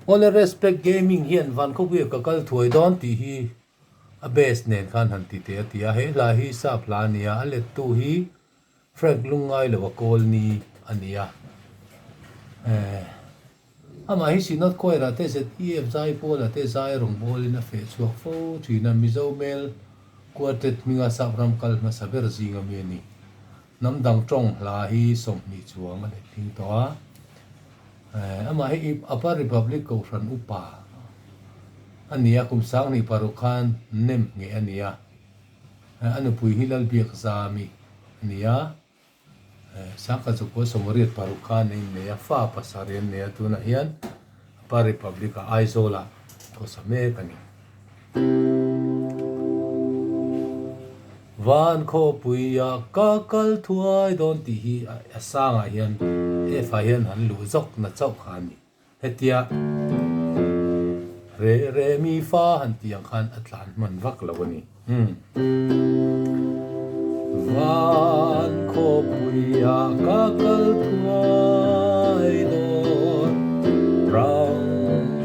All respect gaming hian van ko wi ka kal thuai don ti hi a base nen khan han ti te tia he la hi sa plania ale tu hi Frank lungai lo kol ni ania ama hi sinot ko era te set em zai pola te zai rong bol in a fe chuak fo thina mizo mel quartet minga sabram kal ma saber zinga mi ni nam dang tong la hi som ni chuang ale ting to a ama hi upper republic ko ran upa ania kum sang ni parukhan nem nge ania anu pui hilal biak zami ania saka chu ko somoriat parukhan nei ne fa pasarian ne atuna hian upper republic a aizola ko same kani van kho puya ka kal thuai don ti hi asanga hian e fa hian han lu zok na chau khani hetia re re mi fa han tiang khan atlan man vak lawani van kho puya ka kal thuai don rang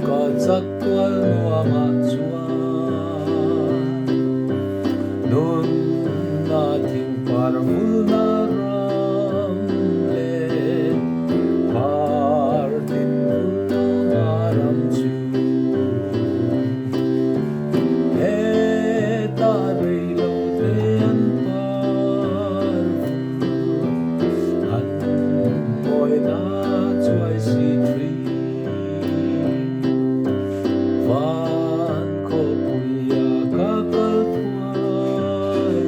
ka chak twal nuama chuan nun na thing par na ram le par tin na ram chu e ta re lo ten par an moi na chuai si tri van kho puya ka kal thuai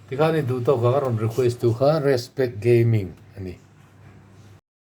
Tikani du to ka karon request tu ka respect gaming